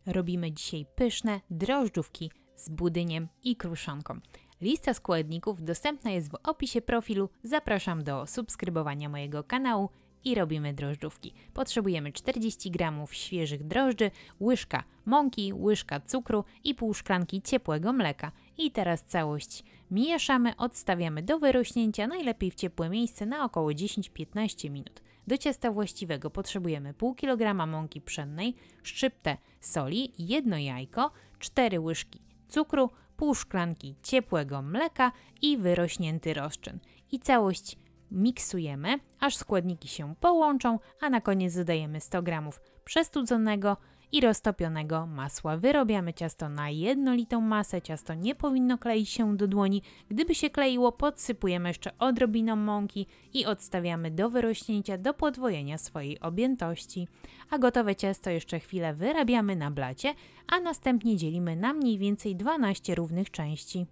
Robimy dzisiaj pyszne drożdżówki z budyniem i kruszonką. Lista składników dostępna jest w opisie profilu. Zapraszam do subskrybowania mojego kanału i robimy drożdżówki. Potrzebujemy 40 g świeżych drożdży, łyżka mąki, łyżka cukru i pół szklanki ciepłego mleka. I teraz całość mieszamy, odstawiamy do wyrośnięcia, najlepiej w ciepłe miejsce na około 10-15 minut. Do ciasta właściwego potrzebujemy pół kilograma mąki pszennej, szczyptę soli, 1 jajko, 4 łyżki cukru, pół szklanki ciepłego mleka i wyrośnięty rozczyn. I całość miksujemy, aż składniki się połączą, a na koniec dodajemy 100 g przestudzonego i roztopionego masła. Wyrobiamy ciasto na jednolitą masę. Ciasto nie powinno kleić się do dłoni. Gdyby się kleiło, podsypujemy jeszcze odrobiną mąki i odstawiamy do wyrośnięcia, do podwojenia swojej objętości. A gotowe ciasto jeszcze chwilę wyrabiamy na blacie, a następnie dzielimy na mniej więcej 12 równych części.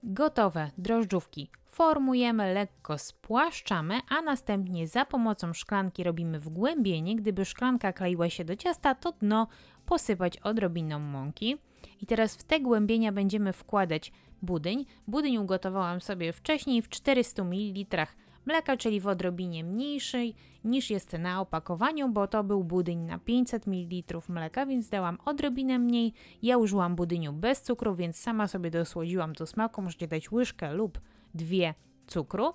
Gotowe drożdżówki formujemy, lekko spłaszczamy, a następnie za pomocą szklanki robimy wgłębienie. Gdyby szklanka kleiła się do ciasta, to dno posypać odrobiną mąki. I teraz w te głębienia będziemy wkładać budyń. Budyń ugotowałam sobie wcześniej w 400 ml mleka, czyli w odrobinie mniejszej niż jest na opakowaniu, bo to był budyń na 500 ml mleka, więc dałam odrobinę mniej. Ja użyłam budyniu bez cukru, więc sama sobie dosłodziłam do smaku. Możecie dać łyżkę lub 2 cukru.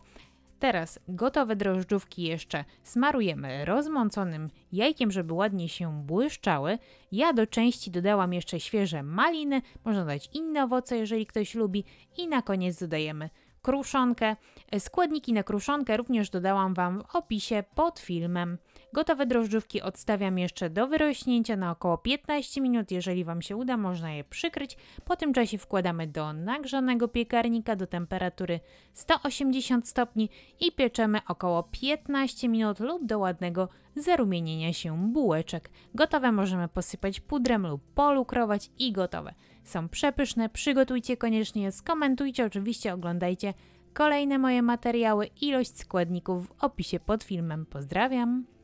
Teraz gotowe drożdżówki jeszcze smarujemy rozmąconym jajkiem, żeby ładnie się błyszczały. Ja do części dodałam jeszcze świeże maliny, można dać inne owoce, jeżeli ktoś lubi. I na koniec dodajemy kruszonkę. Składniki na kruszonkę również dodałam Wam w opisie pod filmem. Gotowe drożdżówki odstawiam jeszcze do wyrośnięcia na około 15 minut. Jeżeli Wam się uda, można je przykryć. Po tym czasie wkładamy do nagrzanego piekarnika do temperatury 180 stopni i pieczemy około 15 minut lub do ładnego zarumienienia się bułeczek. Gotowe możemy posypać pudrem lub polukrować i gotowe. Są przepyszne, przygotujcie koniecznie, skomentujcie, oczywiście oglądajcie kolejne moje materiały. Ilość składników w opisie pod filmem. Pozdrawiam!